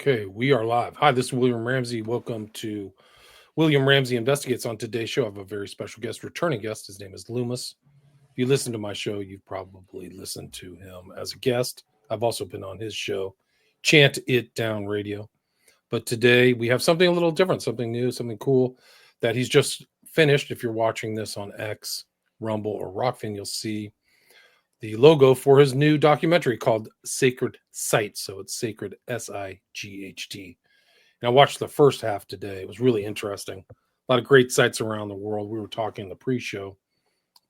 Okay, we are live. Hi, this is William Ramsey. Welcome to William Ramsey Investigates. On today's show, I have a very special guest, returning guest. His name is Leumas. If you listen to my show, you've probably listened to him as a guest. I've also been on his show, Chant It Down Radio. But today we have something a little different, something new, something cool that he's just finished. If you're watching this on X, Rumble, or Rockfin, you'll see the logo for his new documentary called Sacred Sights. So it's Sacred Sight. And I watched the first half today. It was really interesting. A lot of great sites around the world. We were talking in the pre-show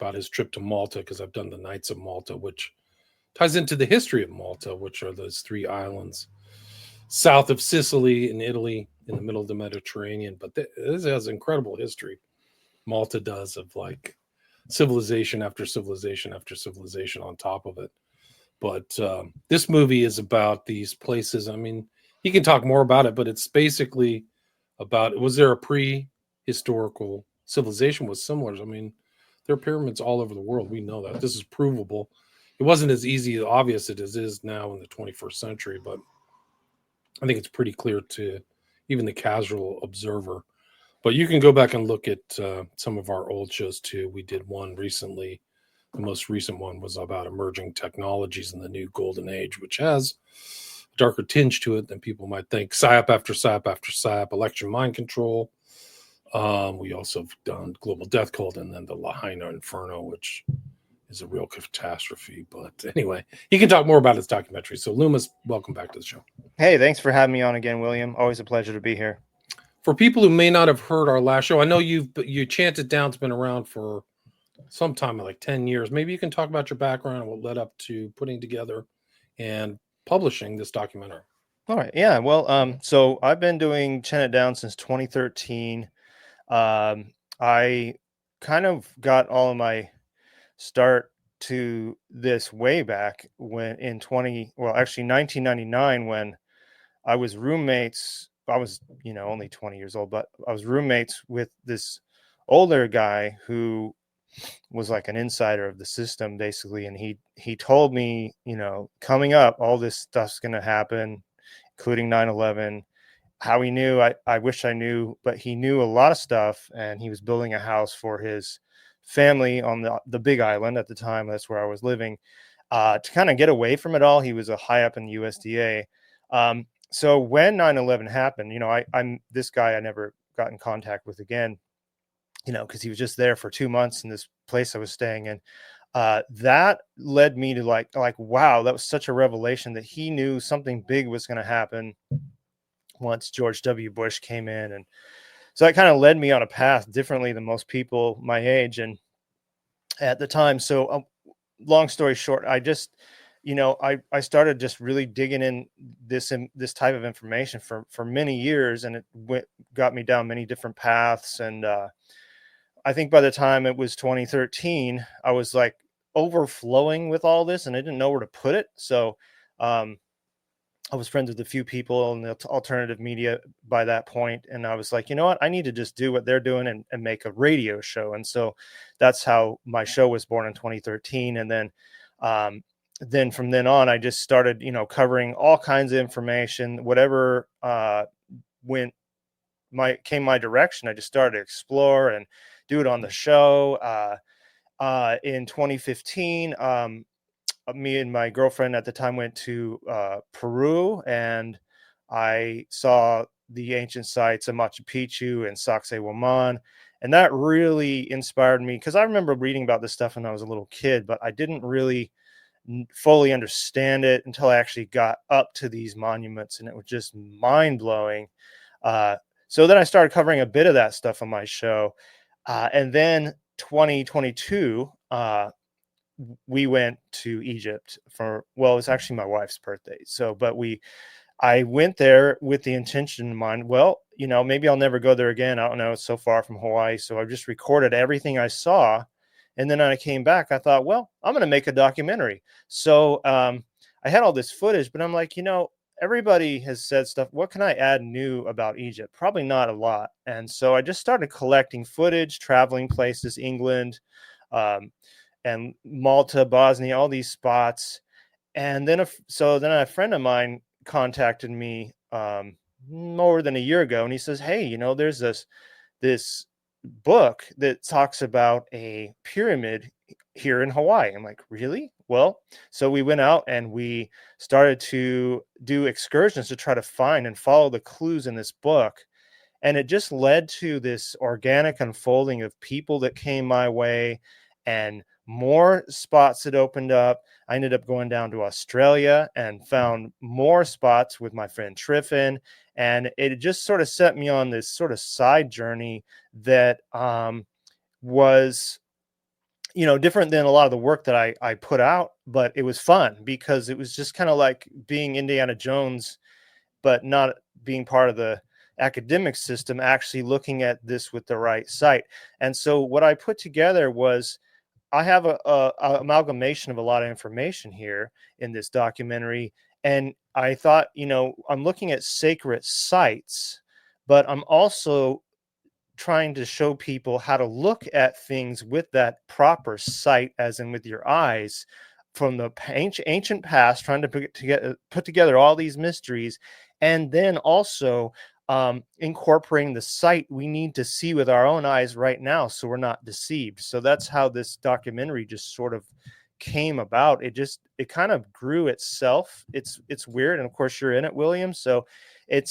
about his trip to Malta because I've done the Knights of Malta, which ties into the history of Malta, which are those three islands south of Sicily in Italy in the middle of the Mediterranean. But this has incredible history. Malta does, of like civilization after civilization after civilization on top of it. But this movie is about these places. I mean, he can talk more about it, but it's basically about, was there a pre-historical civilization with similar? I mean, there are pyramids all over the world. We know that. This is provable. It wasn't as easy, obvious as it is now in the 21st century, but I think it's pretty clear to even the casual observer. But you can go back and look at some of our old shows too. We did one recently. The most recent one was about emerging technologies in the new golden age, which has a darker tinge to it than people might think. PSYOP after PSYOP after PSYOP, election mind control. We also have done global death cult and then the Lahaina Inferno, which is a real catastrophe. But anyway, he can talk more about his documentary. So Leumas, welcome back to the show. Hey, thanks for having me on again, William. Always a pleasure to be here. For people who may not have heard our last show, I know you Chant It Down's been around for some time, like 10 years. Maybe you can talk about your background and what led up to putting together and publishing this documentary. All right. Yeah. Well, so I've been doing Chant It Down since 2013. I kind of got all of my start to this way back when in 1999, when I was roommates. I was, only 20 years old, but I was roommates with this older guy who was like an insider of the system basically, and he told me, coming up all this stuff's going to happen, including 9/11. How he knew, I wish I knew, but he knew a lot of stuff, and he was building a house for his family on the big island at the time. That's where I was living, to kind of get away from it all. He was a high up in the USDA. So when 9/11 happened, I'm this guy I never got in contact with again, because he was just there for 2 months in this place I was staying in. That led me to like, wow, that was such a revelation that he knew something big was going to happen once George W. Bush came in. And so that kind of led me on a path differently than most people my age and at the time. So long story short, I just, I started just really digging in this type of information for many years, and it got me down many different paths. And I think by the time it was 2013, I was like overflowing with all this and I didn't know where to put it. So I was friends with a few people in the alternative media by that point. And I was like, you know what, I need to just do what they're doing and make a radio show. And so that's how my show was born in 2013. And then from then on, I just started, covering all kinds of information, whatever came my direction. I just started to explore and do it on the show. In 2015, me and my girlfriend at the time went to Peru, and I saw the ancient sites of Machu Picchu and Sacsayhuaman, and that really inspired me because I remember reading about this stuff when I was a little kid, but I didn't really fully understand it until I actually got up to these monuments, and it was just mind-blowing. So then I started covering a bit of that stuff on my show. And then 2022, we went to Egypt it was actually my wife's birthday. So, I went there with the intention in mind, well, maybe I'll never go there again. I don't know. It's so far from Hawaii. So I just recorded everything I saw. And then when I came back, I thought, well, I'm going to make a documentary. So I had all this footage, but I'm like, everybody has said stuff. What can I add new about Egypt? Probably not a lot. And so I just started collecting footage, traveling places, England, and Malta, Bosnia, all these spots. And then a friend of mine contacted me more than a year ago, and he says, "Hey, there's this book that talks about a pyramid here in Hawaii." I'm like, "Really?" Well, so we went out and we started to do excursions to try to find and follow the clues in this book. And it just led to this organic unfolding of people that came my way and more spots that opened up. I ended up going down to Australia and found more spots with my friend Triffin. And it just sort of set me on this sort of side journey that was different than a lot of the work that I put out, but it was fun because it was just kind of like being Indiana Jones, but not being part of the academic system, actually looking at this with the right sight. And so what I put together was, I have a amalgamation of a lot of information here in this documentary. And I thought, I'm looking at sacred sites, but I'm also trying to show people how to look at things with that proper sight, as in with your eyes, from the ancient past, trying to put together all these mysteries, and then also incorporating the sight we need to see with our own eyes right now, so we're not deceived. So that's how this documentary just sort of came about. It kind of grew itself. It's weird, and of course you're in it, William. So it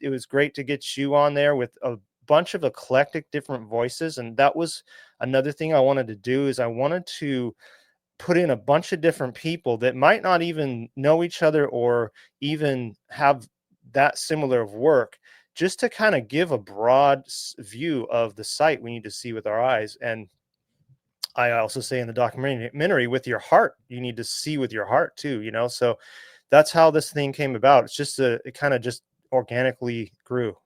was great to get you on there with a bunch of eclectic different voices. And that was another thing I wanted to do, is I wanted to put in a bunch of different people that might not even know each other or even have that similar of work, just to kind of give a broad view of the site we need to see with our eyes. And I also say in the documentary, with your heart, you need to see with your heart too, so that's how this thing came about. It kind of just organically grew.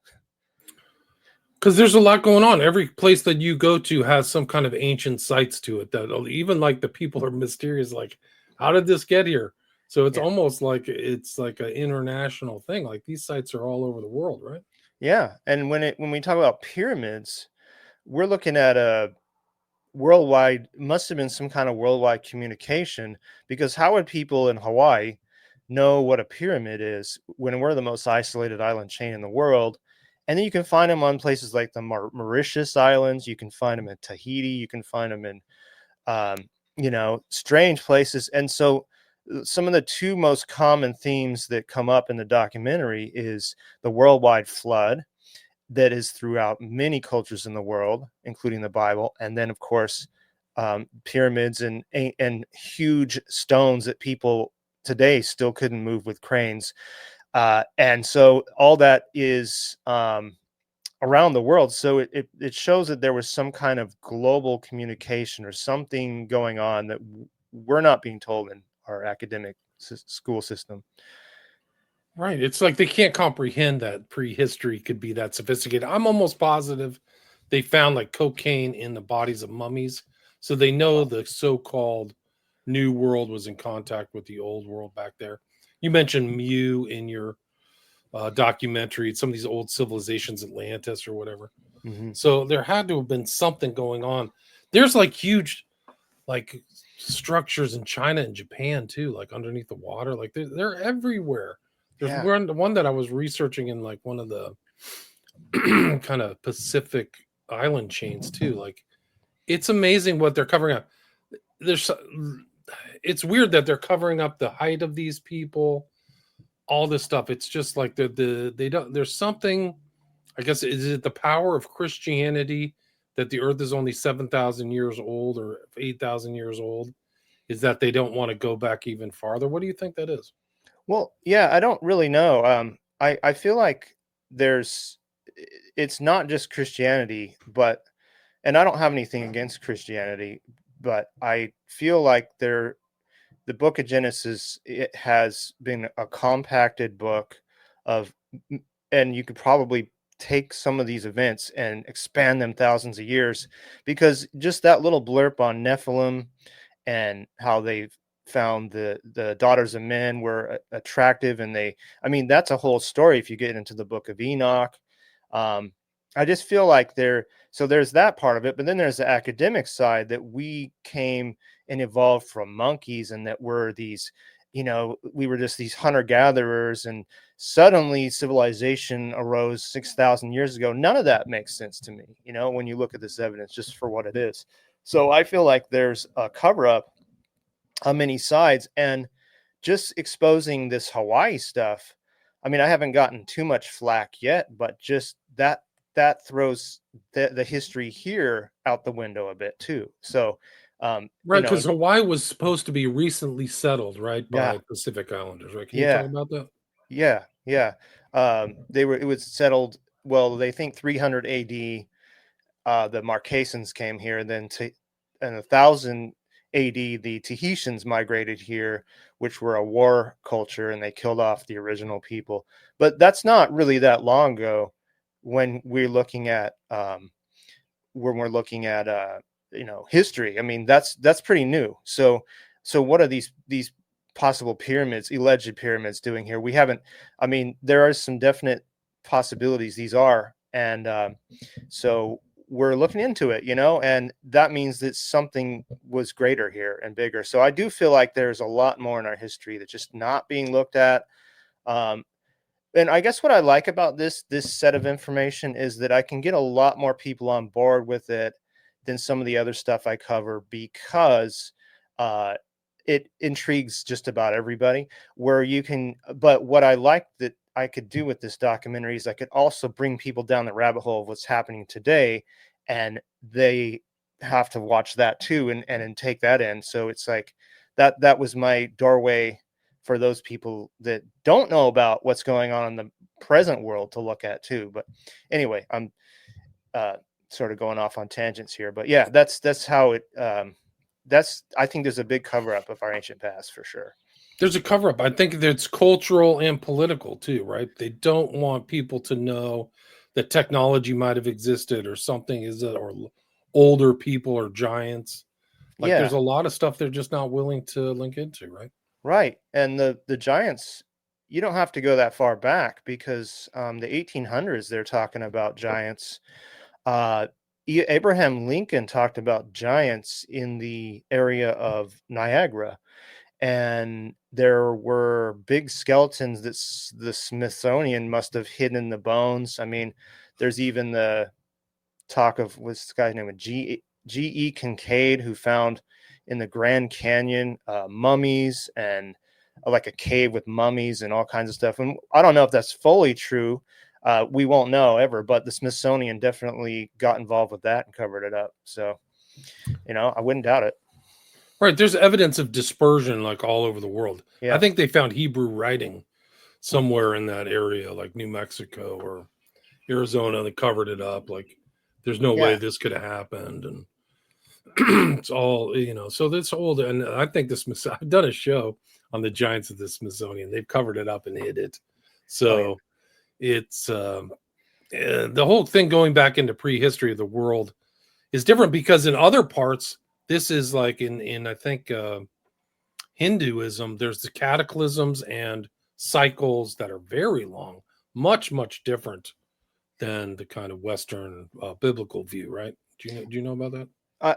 Because there's a lot going on. Every place that you go to has some kind of ancient sites to it that even like the people are mysterious. Like, how did this get here? So it's Yeah. almost like it's like an international thing. Like these sites are all over the world, right? Yeah. And when we talk about pyramids, we're looking at a worldwide, must have been some kind of worldwide communication, because how would people in Hawaii know what a pyramid is when we're the most isolated island chain in the world? And then you can find them on places like the Mauritius Islands. You can find them in Tahiti. You can find them in, strange places. And so some of the two most common themes that come up in the documentary is the worldwide flood that is throughout many cultures in the world, including the Bible, and then of course pyramids and huge stones that people today still couldn't move with cranes, and so all that is around the world. So it shows that there was some kind of global communication or something going on that we're not being told in our academic school system. Right. It's like they can't comprehend that prehistory could be that sophisticated. I'm almost positive they found like cocaine in the bodies of mummies. So they know the so called new world was in contact with the old world back there. You mentioned Mew in your documentary, some of these old civilizations, Atlantis or whatever. Mm-hmm. So there had to have been something going on. There's like huge, like structures in China and Japan too, like underneath the water. Like they're everywhere. There's Yeah. one that I was researching in like one of the kind of Pacific island chains too. Like it's amazing what they're covering up. There's it's weird that they're covering up the height of these people, all this stuff. It's just like they don't. There's something. I guess is it the power of Christianity that the Earth is only 7,000 years old or 8,000 years old? Is that they don't want to go back even farther? What do you think that is? Well, yeah, I don't really know. I feel like it's not just Christianity, but, and I don't have anything against Christianity, but I feel like the book of Genesis, it has been a compacted book of, and you could probably take some of these events and expand them thousands of years, because just that little blurb on Nephilim and how they found the daughters of men were attractive, and that's a whole story if you get into the book of Enoch. I just feel like there's that part of it, but then there's the academic side, that we came and evolved from monkeys, and that we're these we were just these hunter gatherers, and suddenly civilization arose 6,000 years ago. None of that makes sense to me, when you look at this evidence just for what it is. So I feel like there's a cover up on many sides, and just exposing this Hawaii stuff. I mean, I haven't gotten too much flack yet, but just that throws the history here out the window a bit too. So, Right, because Hawaii was supposed to be recently settled, right, yeah, by Pacific Islanders, right? Can you talk yeah, about that? yeah, yeah. It was settled. Well, they think 300 AD. The Marquesans came here, and then in 1,000 AD, the Tahitians migrated here, which were a war culture, and they killed off the original people. But that's not really that long ago when we're looking at history. I mean, that's pretty new. So what are these possible pyramids, alleged pyramids, doing here? We haven't. I mean, there are some definite possibilities. These are, and so we're looking into it, and that means that something was greater here and bigger. So I do feel like there's a lot more in our history that's just not being looked at. Um, and I guess what I like about this set of information is that I can get a lot more people on board with it than some of the other stuff I cover, because uh, it intrigues just about everybody. But what I like that I could do with this documentary is I could also bring people down the rabbit hole of what's happening today, and they have to watch that too, and take that in. So it's like that was my doorway for those people that don't know about what's going on in the present world to look at too. But anyway, I'm sort of going off on tangents here, but yeah, that's how it. I think there's a big cover up of our ancient past for sure. There's a cover up. I think that's cultural and political too, right? They don't want people to know that technology might have existed or something or older people or giants. Like there's Yeah, a lot of stuff they're just not willing to link into, right? right. And the giants, you don't have to go that far back, because the 1800s they're talking about giants. Uh, Abraham Lincoln talked about giants in the area of Niagara, and there were big skeletons that the Smithsonian must have hidden the bones. I mean, there's even the talk of, what's this guy's name, G.E. Kincaid, who found in the Grand Canyon mummies, and like a cave with mummies and all kinds of stuff. And I don't know if that's fully true. We won't know ever, but the Smithsonian definitely got involved with that and covered it up. So, I wouldn't doubt it. Right. There's evidence of dispersion like all over the world. I Yeah. think they found Hebrew writing somewhere in that area, like New Mexico or Arizona. They covered it up. Like there's no way Yeah. this could have happened. And it's all, so that's old. And I think I've done a show on the giants of the Smithsonian. They've covered it up and hid it. Oh, yeah. So it's the whole thing going back into prehistory of the world is different, because in other parts, this is like in I think Hinduism, there's the cataclysms and cycles that are very long, much different than the kind of Western biblical view, right? Do you know about that?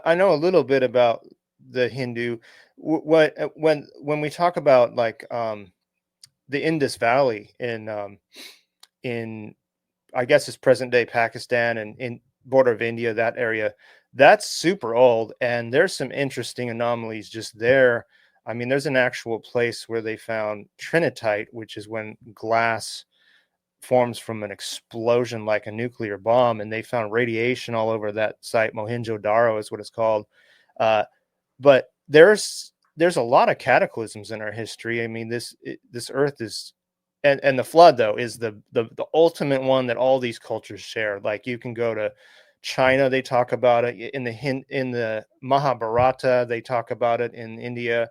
I know a little bit about the Hindu. When we talk about like the Indus Valley in I guess it's present day Pakistan and in border of India, that area, that's super old, and there's some interesting anomalies just there. I mean, there's an actual place where they found trinitite, which is when glass forms from an explosion like a nuclear bomb, and they found radiation all over that site. Mohenjo-daro is what it's called. Uh, but there's a lot of cataclysms in our history. I mean, this earth is, and the flood though is the ultimate one that all these cultures share. Like you can go to China, they talk about it in the Mahabharata, they talk about it in India,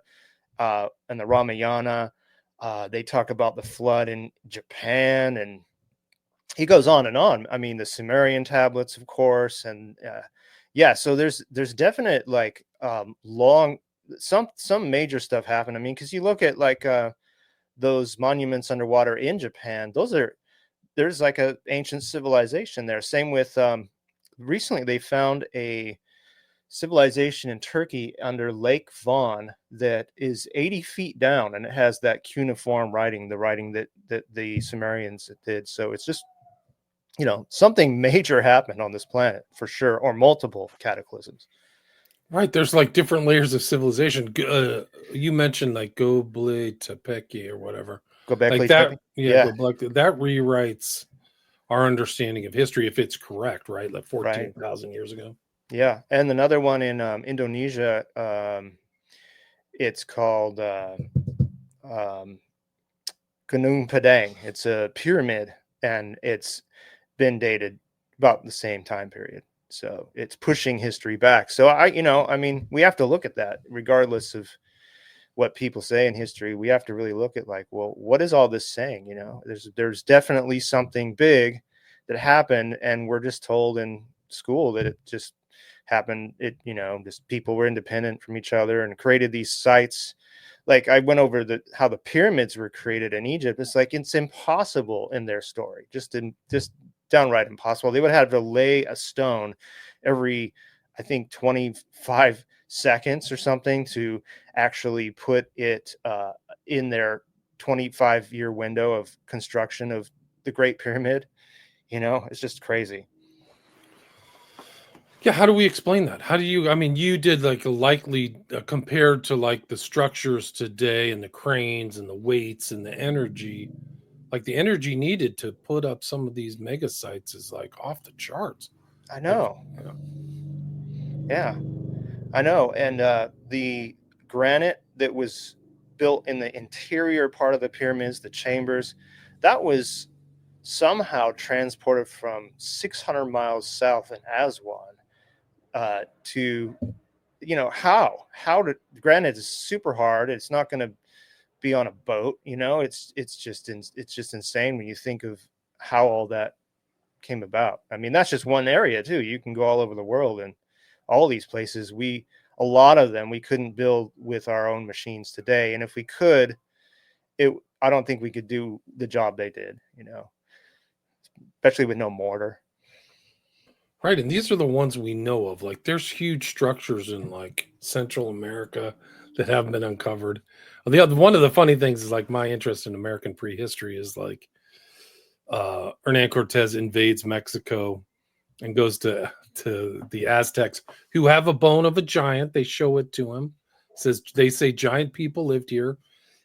and the Ramayana. They talk about the flood in Japan, and he goes on and on. I mean, the Sumerian tablets, of course, and yeah. So there's definite like long some major stuff happened. I mean, because you look at like those monuments underwater in Japan, there's like a ancient civilization there. Same with recently they found a civilization in Turkey under Lake Van that is 80 feet down, and it has that cuneiform writing, the writing that the Sumerians did. So it's just, something major happened on this planet for sure, or multiple cataclysms. Right. There's like different layers of civilization. You mentioned like Göbekli Tepe or whatever. Like Göbekli that. Tepe. Yeah, Yeah, Göbekli. That rewrites our understanding of history if it's correct, right? Like right. 14,000 years ago. Yeah, and another one in Indonesia. It's called um, Gunung Padang. It's a pyramid, and it's been dated about the same time period. So it's pushing history back. So I mean, we have to look at that, regardless of what people say in history. We have to really look at, like, well, what is all this saying? There's definitely something big that happened, and we're just told in school that it just happened. Just people were independent from each other and created these sites. Like, I went over how the pyramids were created in Egypt. It's like, it's impossible in their story, just downright impossible. They would have to lay a stone every, I think, 25 seconds or something to actually put it in their 25-year window of construction of the Great Pyramid. It's just crazy. Yeah, how do we explain that? How do you? I mean, you did like a likely compared to like the structures today and the cranes and the weights and the energy. Like the energy needed to put up some of these mega sites is like off the charts. I Like, know. yeah. Yeah, I know. And the granite that was built in the interior part of the pyramids, the chambers, that was somehow transported from 600 miles south in Aswan to, how to, granite is super hard. It's not going to be on a boat. It's just insane when you think of how all that came about. I mean, that's just one area too. You can go all over the world, and all these places, a lot of them we couldn't build with our own machines today. And if we could, I don't think we could do the job they did, especially with no mortar. Right, and these are the ones we know of. Like there's huge structures in like Central America that haven't been uncovered. The other one of the funny things is like my interest in American prehistory is like Hernan Cortez invades Mexico and goes to the Aztecs who have a bone of a giant. They show it to him. Says they say giant people lived here,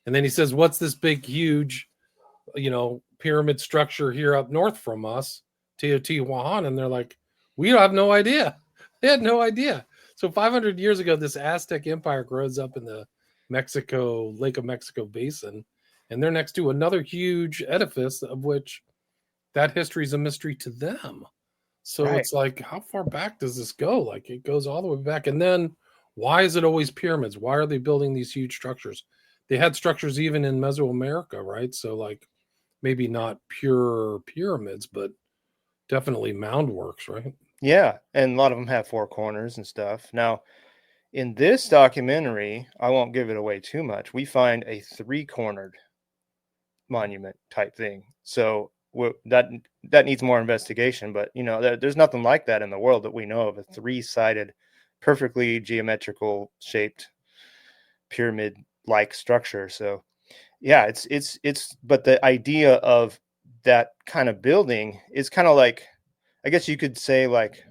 and then he says, "What's this big, huge, pyramid structure here up north from us, Teotihuacan?" And they're like, "We have no idea." They had no idea. So 500 years ago, this Aztec empire grows up in the Lake of Mexico basin, and they're next to another huge edifice of which that history is a mystery to them. So Right. it's like, how far back does this go? Like it goes all the way back. And then why is it always pyramids? Why are they building these huge structures? They had structures even in Mesoamerica, right? So like maybe not pure pyramids, but definitely mound works, right? Yeah, and a lot of them have four corners and stuff. Now, in this documentary, I won't give it away too much. We find a three-cornered monument type thing. So that needs more investigation, but there's nothing like that in the world that we know of, a three-sided, perfectly geometrical shaped pyramid like structure. So yeah, it's but the idea of that kind of building is kind of like, I guess you could say, like,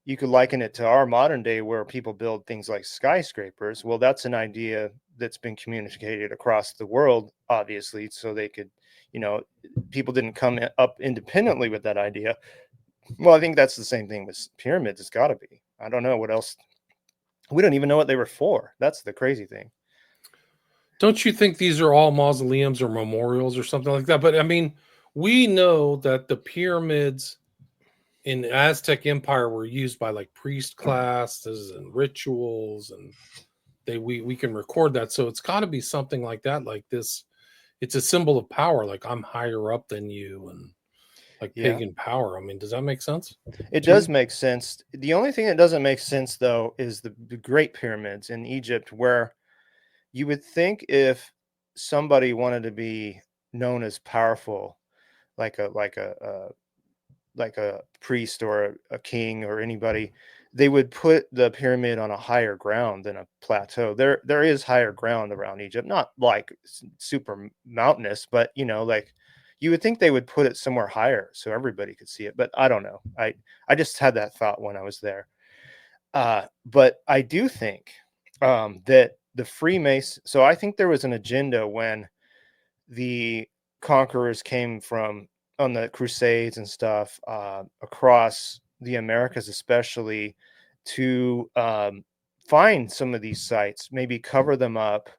you could liken it to our modern day where people build things like skyscrapers. Well, that's an idea that's been communicated across the world, obviously, so they could, you know, people didn't come up independently with that idea. Well, I think that's the same thing with pyramids. It's got to be. I don't know what else. We don't even know what they were for. That's the crazy thing. Don't you think these are all mausoleums or memorials or something like that? But I mean, we know that the pyramids in the Aztec Empire were used by like priest classes and rituals, and we can record that. So it's got to be something like that, like this. It's a symbol of power, like I'm higher up than you, and like Yeah, pagan power. I mean, does that make sense it to you? does make sense. The only thing that doesn't make sense, though, is the Great Pyramids in Egypt, where you would think if somebody wanted to be known as powerful, like a priest or a king or anybody, they would put the pyramid on a higher ground than a plateau. There is higher ground around Egypt, not like super mountainous, but like you would think they would put it somewhere higher so everybody could see it. But I don't know. I just had that thought when I was there. But I do think that the Freemason. So I think there was an agenda when the conquerors came from on the Crusades and stuff across the Americas, especially to find some of these sites, maybe cover them up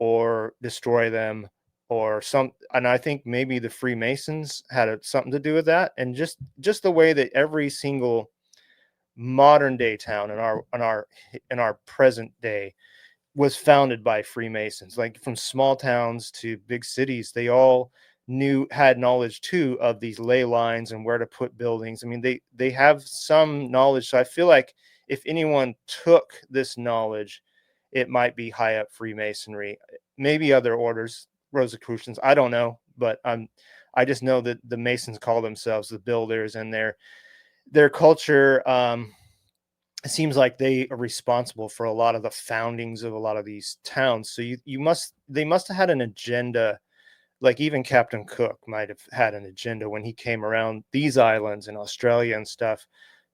or destroy them or some. And I think maybe the Freemasons had something to do with that, and just the way that every single modern day town in our present day was founded by Freemasons. Like from small towns to big cities, they all had knowledge too of these ley lines and where to put buildings. I mean, they have some knowledge. So I feel like if anyone took this knowledge, it might be high up Freemasonry, maybe other orders, Rosicrucians. I don't know, but I just know that the Masons call themselves the builders, and their culture. It seems like they are responsible for a lot of the foundings of a lot of these towns. So they must have had an agenda. Like even Captain Cook might have had an agenda when he came around these islands in Australia and stuff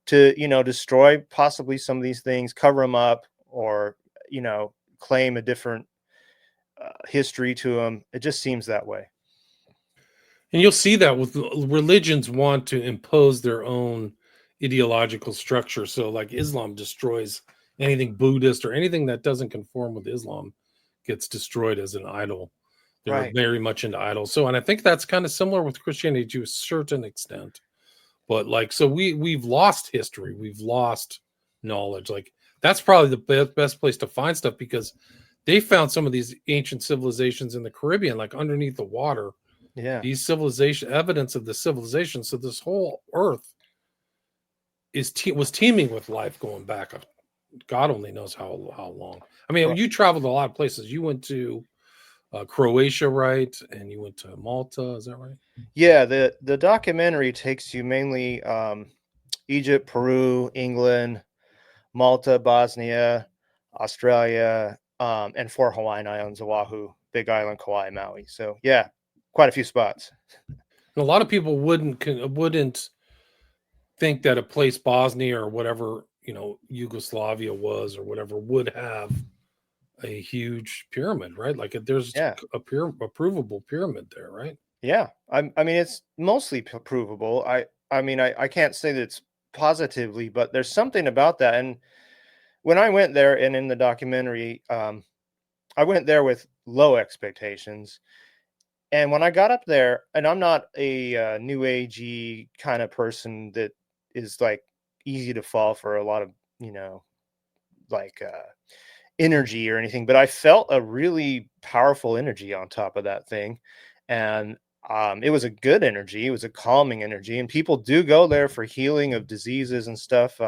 to, destroy possibly some of these things, cover them up, or, claim a different history to them. It just seems that way. And you'll see that with religions want to impose their own ideological structure. So, like Islam destroys anything Buddhist or anything that doesn't conform with Islam gets destroyed as an idol. They're Right. very much into idols. So, and I think that's kind of similar with Christianity to a certain extent. But like, so we've lost history, we've lost knowledge. Like that's probably the best place to find stuff because they found some of these ancient civilizations in the Caribbean, like underneath the water. Yeah. These civilization evidence of the civilization. So this whole Earth was teeming with life going back. God only knows how long. I mean, Right. you traveled a lot of places. You went to Croatia, right? And you went to Malta. Is that right? Yeah. The documentary takes you mainly Egypt, Peru, England, Malta, Bosnia, Australia, and 4 Hawaiian islands: Oahu, Big Island, Kauai, Maui. So yeah, quite a few spots. And a lot of people wouldn't think that a place Bosnia or whatever Yugoslavia was or whatever would have a huge pyramid, right? Like there's Yeah. a provable pyramid there, right? Yeah. I mean, it's mostly provable. I mean, I can't say that it's positively, but there's something about that. And when I went there, and in the documentary, I went there with low expectations. And when I got up there, and I'm not a new agey kind of person that is like easy to fall for a lot of, like energy or anything, but I felt a really powerful energy on top of that thing. And it was a good energy. It was a calming energy. And people do go there for healing of diseases and stuff.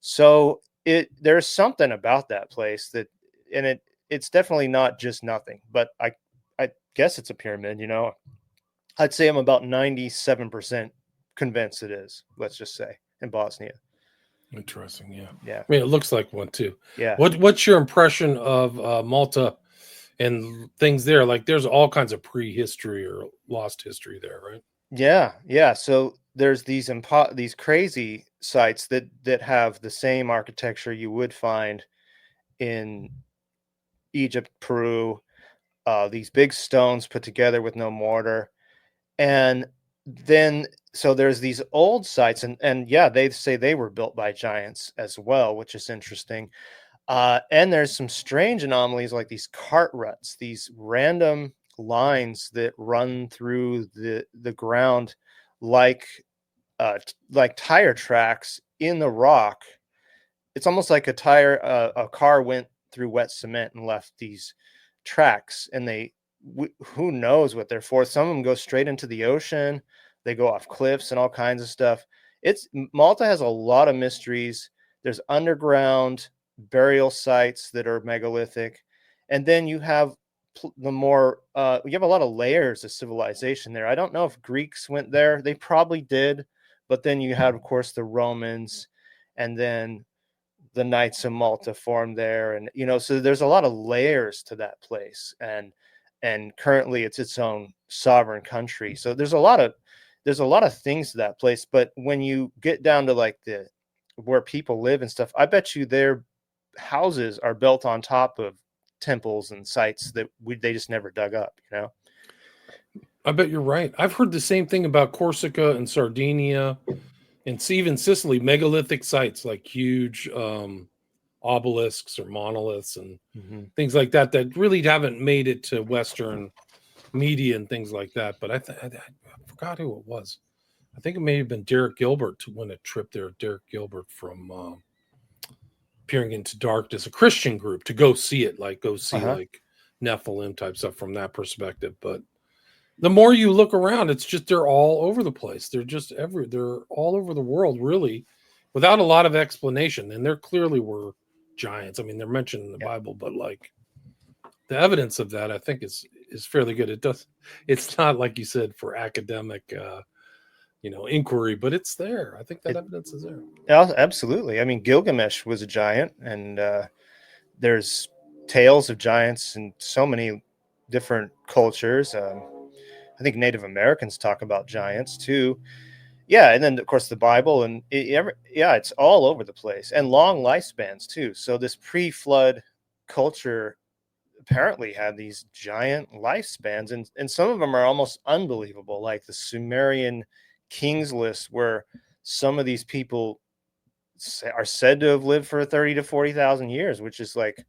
So there's something about that place and it's definitely not just nothing, but I guess it's a pyramid, I'd say I'm about 97% convinced it is, let's just say, in Bosnia. Interesting. Yeah. Yeah. I mean, it looks like one too. Yeah. What's your impression of Malta and things there? Like, there's all kinds of prehistory or lost history there, right? Yeah. Yeah. So there's these crazy sites that have the same architecture you would find in Egypt, Peru, these big stones put together with no mortar. And then so there's these old sites, and yeah, they say they were built by giants as well, which is interesting. And there's some strange anomalies like these cart ruts, these random lines that run through the ground like like tire tracks in the rock. It's almost like a car went through wet cement and left these tracks, and who knows what they're for. Some of them go straight into the ocean. They go off cliffs and all kinds of stuff. Malta has a lot of mysteries. There's underground burial sites that are megalithic, and then you have the more you have a lot of layers of civilization there. I don't know if Greeks went there. They probably did, but then you had, of course, the Romans, and then the Knights of Malta formed there, and so there's a lot of layers to that place, and currently it's its own sovereign country. So there's a lot of things to that place. But when you get down to like the where people live and stuff, I bet you their houses are built on top of temples and sites that they just never dug up. I bet you're right. I've heard the same thing about Corsica and Sardinia and even Sicily, megalithic sites like huge obelisks or monoliths and Mm-hmm. things like that that really haven't made it to Western media and things like that. But I forgot who it was. I think it may have been Derek Gilbert to win a trip there. Derek Gilbert from Peering into Darkness, a Christian group, to go see it, like go see Uh-huh. like Nephilim type stuff from that perspective. But the more you look around, it's just they're all over the place. They're all over the world, really, without a lot of explanation. And there clearly were giants. I mean, they're mentioned in the Yeah. Bible, but like the evidence of that, I think is fairly good. It's not like you said for academic, inquiry, but it's there. I think that It, evidence is there. Absolutely. I mean, Gilgamesh was a giant, and there's tales of giants in so many different cultures. I think Native Americans talk about giants too. Yeah, and then of course the Bible, and it's all over the place, and long lifespans too. So this pre-flood culture apparently had these giant lifespans, and some of them are almost unbelievable, like the Sumerian kings list, where some of these people are said to have lived for 30 to 40,000 years, which is like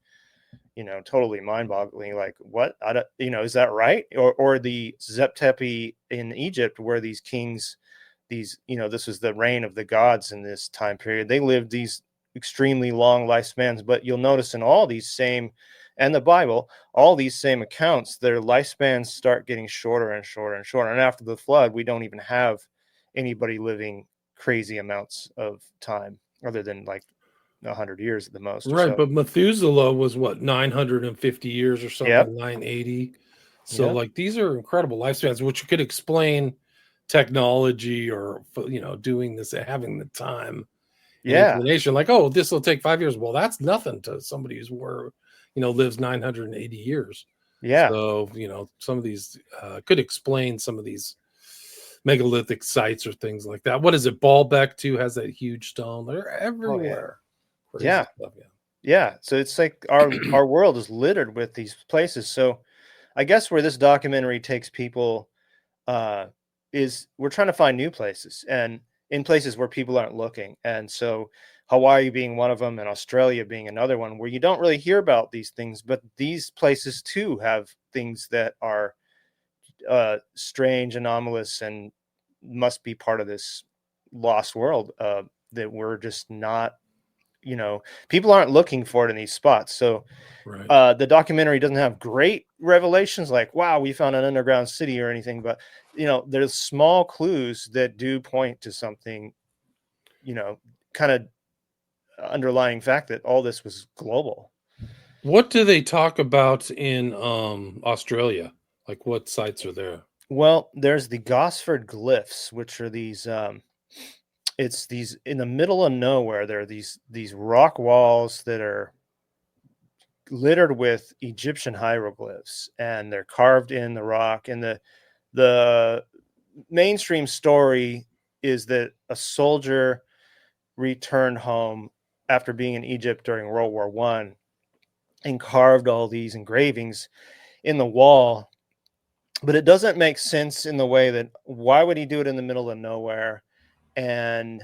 totally mind-boggling. Like, what? I don't, is that right? Or the Zeptepi in Egypt, where these kings, this was the reign of the gods in this time period. They lived these extremely long lifespans, but you'll notice in all these same, and the Bible, all these same accounts, their lifespans start getting shorter and shorter and shorter. And after the flood, we don't even have anybody living crazy amounts of time, other than like 100 years at the most or Right, so. but Methuselah was what 950 years or Yep. something, 980. So Yep. like these are incredible lifespans, which could explain technology or doing this, having the time and Yeah. inclination. Like, oh, this will take 5 years. Well, that's nothing to somebody lives 980 years. Yeah. So some of these could explain some of these megalithic sites or things like that. What is it? Baalbek too has that huge stone. They're Oh yeah. everywhere. Crazy Yeah. stuff. Yeah. Yeah. So it's like our world is littered with these places. So I guess where this documentary takes people uh, is we're trying to find new places, and in places where people aren't looking. And so Hawaii being one of them, and Australia being another one, where you don't really hear about these things, but these places too have things that are strange, anomalous, and must be part of this lost world that we're just not. People aren't looking for it in these spots. So Right. the documentary doesn't have great revelations like, wow, we found an underground city or anything, but there's small clues that do point to something, kind of underlying fact that all this was global. What do they talk about in Australia? Like what sites are there? Well, there's the Gosford glyphs, which are these it's these in the middle of nowhere. There are these rock walls that are littered with Egyptian hieroglyphs, and they're carved in the rock. And the mainstream story is that a soldier returned home after being in Egypt during World War One and carved all these engravings in the wall. But it doesn't make sense in the way that why would he do it in the middle of nowhere, and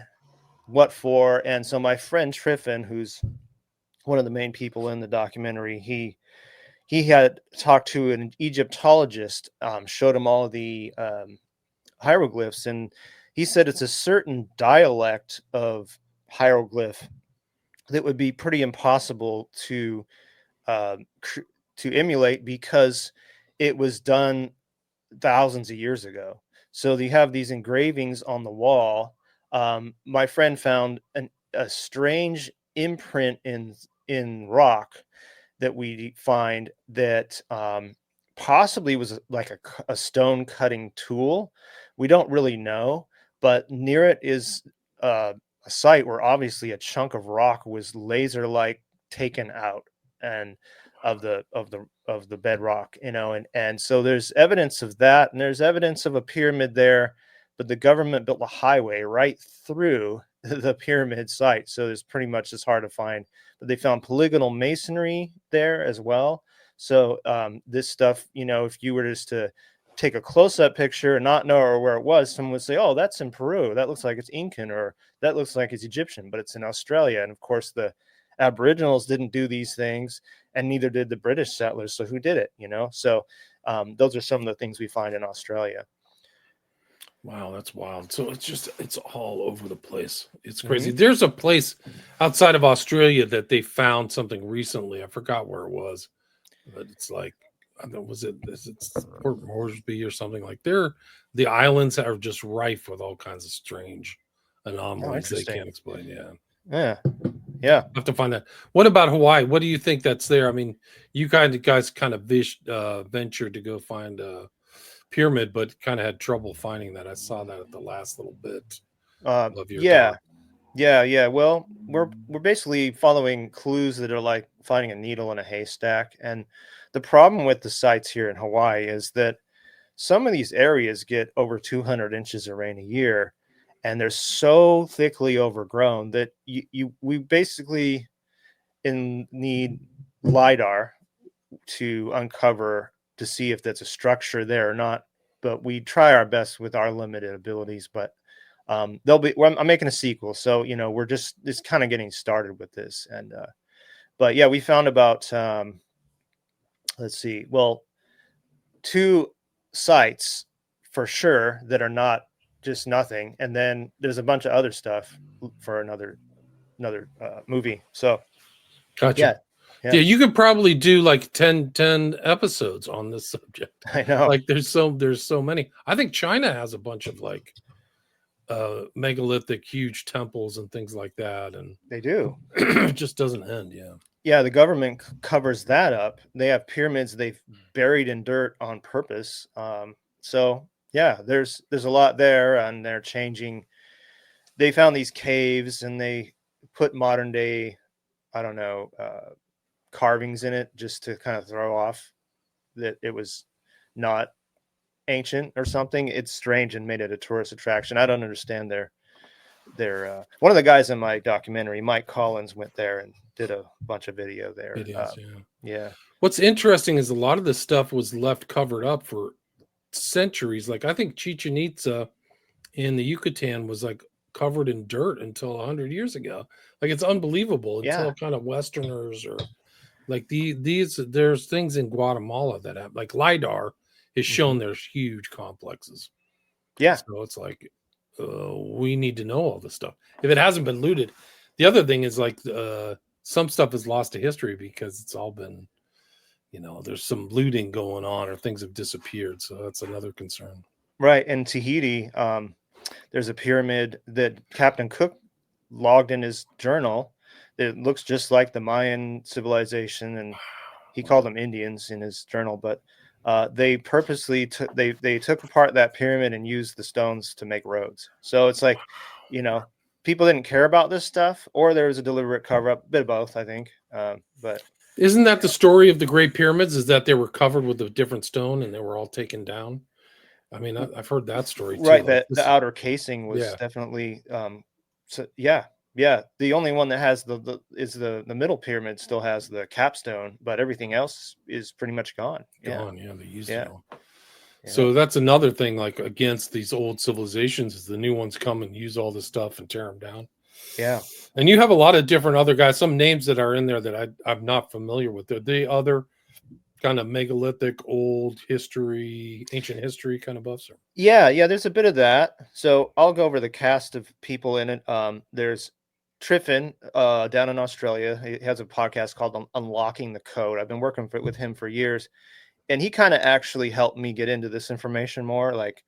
what for? And so my friend Triffin, who's one of the main people in the documentary, he had talked to an Egyptologist, showed him all of the hieroglyphs, and he said it's a certain dialect of hieroglyph that would be pretty impossible to uh, to emulate because it was done thousands of years ago. So you have these engravings on the wall. My friend found a strange imprint in rock that we find that possibly was like a stone cutting tool. We don't really know, but near it is site where obviously a chunk of rock was laser like taken out and of the bedrock, and so there's evidence of that, and there's evidence of a pyramid there, but the government built a highway right through the pyramid site, so it's pretty much as hard to find. But they found polygonal masonry there as well. So this stuff, if you were just to take a close-up picture and not know where it was, someone would say, "Oh, that's in Peru. That looks like it's Incan," or "That looks like it's Egyptian," but it's in Australia. And of course, the Aboriginals didn't do these things, and neither did the British settlers. So who did it? So those are some of the things we find in Australia. Wow, that's wild. So it's all over the place. It's Mm-hmm. crazy. There's a place outside of Australia that they found something recently. I forgot where it was, but it's like, I don't know, is it Port Moresby or something? Like the islands are just rife with all kinds of strange anomalies they interesting. can't explain. Yeah. I have to find that. What about Hawaii? What do you think that's there? I mean, you guys kind of ventured to go find a pyramid, but kind of had trouble finding that. I saw that at the last little bit of your talk. Yeah. Well, we're basically following clues that are like finding a needle in a haystack. And the problem with the sites here in Hawaii is that some of these areas get over 200 inches of rain a year, and they're so thickly overgrown that we basically need LiDAR to uncover to see if that's a structure there or not. But we try our best with our limited abilities. But I'm making a sequel, so we're just kind of getting started with this. And but yeah, we found about let's see, well, 2 sites for sure that are not just nothing, and then there's a bunch of other stuff for another movie. So Gotcha. Yeah, you could probably do like 10 episodes on this subject. I know. Like there's so many. I think China has a bunch of like megalithic huge temples and things like that, and they do. It just doesn't end. Yeah, the government covers that up. They have pyramids they've buried in dirt on purpose. So yeah, there's a lot there, and they're changing. They found these caves and they put modern day, I don't know, carvings in it just to kind of throw off that it was not ancient or something. It's strange and made it a tourist attraction. I don't understand their one of the guys in my documentary, Mike Collins, went there and did a bunch of video there. Yeah. What's interesting is a lot of this stuff was left covered up for centuries. Like I think Chichen Itza in the Yucatan was like covered in dirt until 100 years ago. Like it's unbelievable until kind of Westerners or like there's things in Guatemala that have like LiDAR has shown there's huge complexes. Yeah. So it's like we need to know all this stuff. If it hasn't been looted, the other thing is like some stuff is lost to history because it's all been, there's some looting going on or things have disappeared. So that's another concern. Right. In Tahiti, there's a pyramid that Captain Cook logged in his journal. It looks just like the Mayan civilization, and he called them Indians in his journal, but they purposely they took apart that pyramid and used the stones to make roads. So it's like, people didn't care about this stuff, or there was a deliberate cover up, a bit of both, I think. But isn't that the story of the Great Pyramids? Is that they were covered with a different stone and they were all taken down? I mean, I've heard that story too. Right, that the outer casing was definitely. So yeah. The only one that has the middle pyramid still has the capstone, but everything else is pretty much gone. They used it all. So that's another thing, like against these old civilizations, is the new ones come and use all this stuff and tear them down. Yeah. And you have a lot of different other guys, some names that are in there that I'm not familiar with. They're the other kind of megalithic, old history, ancient history kind of buffs. Yeah, there's a bit of that. So I'll go over the cast of people in it. There's Triffin down in Australia. He has a podcast called Unlocking the Code. I've been working with him for years, and he kind of actually helped me get into this information more. Like,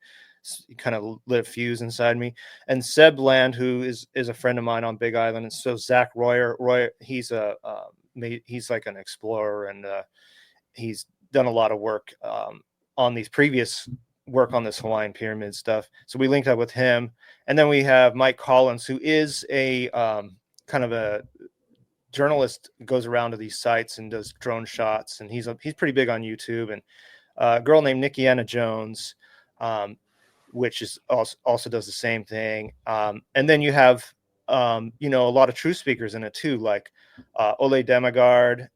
he kind of lit a fuse inside me. And Seb Land, who is a friend of mine on Big Island, and so Zach Royer, he's he's like an explorer, and he's done a lot of work on these previous work on this Hawaiian pyramid stuff. So we linked up with him, and then we have Mike Collins, who is a kind of a journalist, goes around to these sites and does drone shots, and he's pretty big on YouTube. And a girl named Nikki Anna Jones, which is also does the same thing. And then you have a lot of truth speakers in it too, like Ole Demigard,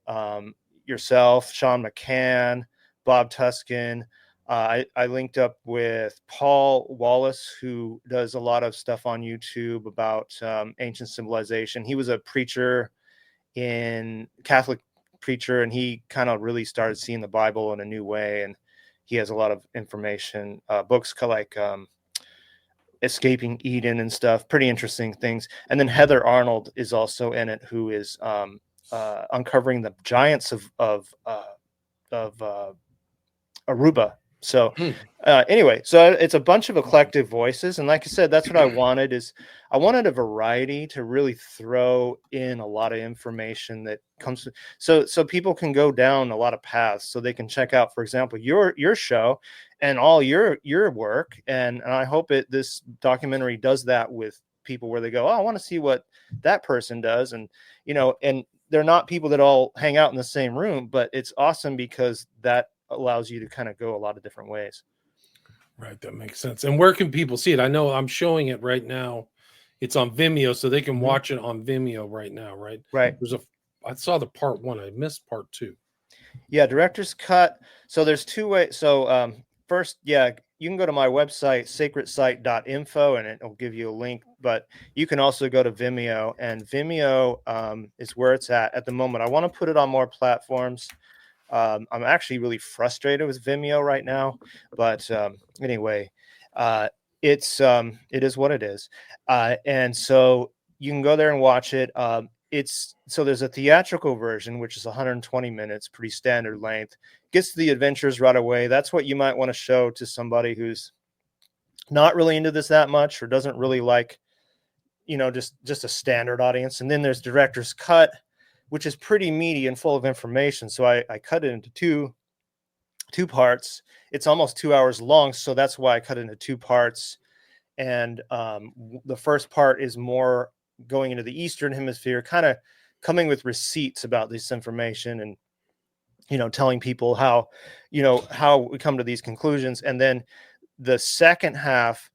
yourself, Sean McCann, Bob Tuskin. I linked up with Paul Wallace, who does a lot of stuff on YouTube about ancient civilization. He was a preacher, Catholic preacher, and he kind of really started seeing the Bible in a new way. And he has a lot of information, books like Escaping Eden and stuff, pretty interesting things. And then Heather Arnold is also in it, who is uncovering the giants of Aruba. So anyway, so it's a bunch of eclectic voices. And like I said, that's what I wanted, is I wanted a variety to really throw in a lot of information that comes so people can go down a lot of paths, so they can check out, for example, your show and all your work. And I hope this documentary does that with people, where they go, oh, I want to see what that person does. And, and they're not people that all hang out in the same room, but it's awesome because that allows you to kind of go a lot of different ways. Right. That makes sense. And where can people see it? I know I'm showing it right now. It's on Vimeo, so they can watch it on Vimeo right now. Right. Right. I saw the part 1. I missed part 2. Yeah. Director's cut. So there's 2 ways. So first, you can go to my website, sacredsite.info, and it'll give you a link, but you can also go to Vimeo, and Vimeo is where it's at the moment. I want to put it on more platforms. I'm actually really frustrated with Vimeo right now, but anyway, it is what it is. And so you can go there and watch it. There's a theatrical version, which is 120 minutes, pretty standard length, gets to the adventures right away. That's what you might want to show to somebody who's not really into this that much, or doesn't really like, just a standard audience. And then there's director's cut, which is pretty meaty and full of information. So I cut it into two parts. It's almost 2 hours long, so that's why I cut it into 2 parts. And the first part is more going into the Eastern Hemisphere, kind of coming with receipts about this information, and telling people how we come to these conclusions. And then the second half,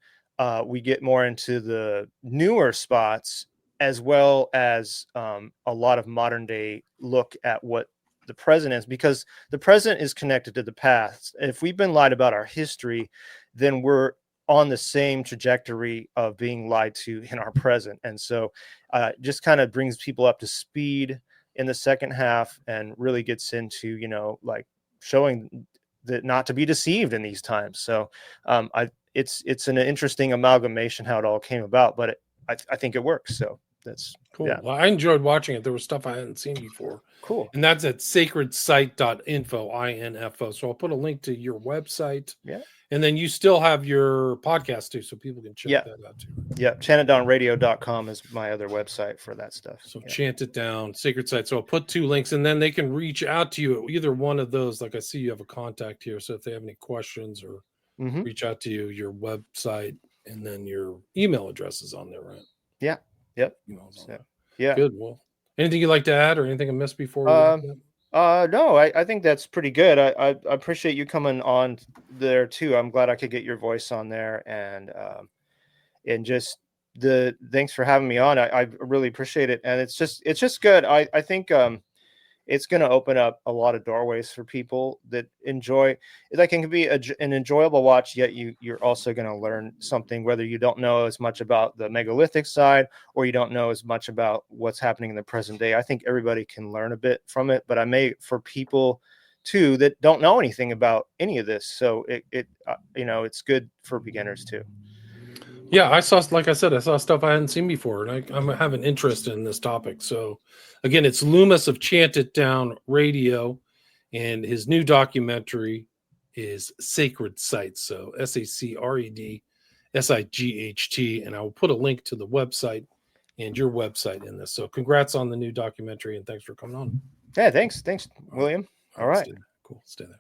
we get more into the newer spots, as well as a lot of modern day look at what the present is, because the present is connected to the past. If we've been lied about our history, then we're on the same trajectory of being lied to in our present. And so just kind of brings people up to speed in the second half, and really gets into, like showing that not to be deceived in these times. So it's an interesting amalgamation how it all came about, but I think it works. So that's cool. Yeah. Well, I enjoyed watching it. There was stuff I hadn't seen before. Cool. And that's at sacredsite.info, info. So I'll put a link to your website. Yeah. And then you still have your podcast too, so people can check that out too. Yeah. chantitdownradio.com is my other website for that stuff. So Chant It Down, Sacred Site. So I'll put 2 links, and then they can reach out to you at either one of those. Like I see you have a contact here. So if they have any questions or reach out to you, your website, and then your email address is on there, right? Yeah. Yep. Yeah. Good. Well, anything you'd like to add, or anything I missed before? No, I think that's pretty good. I appreciate you coming on there too. I'm glad I could get your voice on there, and just thanks for having me on. I really appreciate it. And it's just good. I think it's going to open up a lot of doorways for people that enjoy. Like, it can be an enjoyable watch, yet you're also going to learn something, whether you don't know as much about the megalithic side, or you don't know as much about what's happening in the present day. I think everybody can learn a bit from it, but for people too that don't know anything about any of this. So it's good for beginners too. Yeah, I saw stuff I hadn't seen before, and I have an interest in this topic. So, again, it's Leumas of Chant It Down Radio, and his new documentary is Sacred Sites. So SACRED SIGHT, and I will put a link to the website and your website in this. So, congrats on the new documentary, and thanks for coming on. Yeah, thanks, William. All right. Cool. Stay there.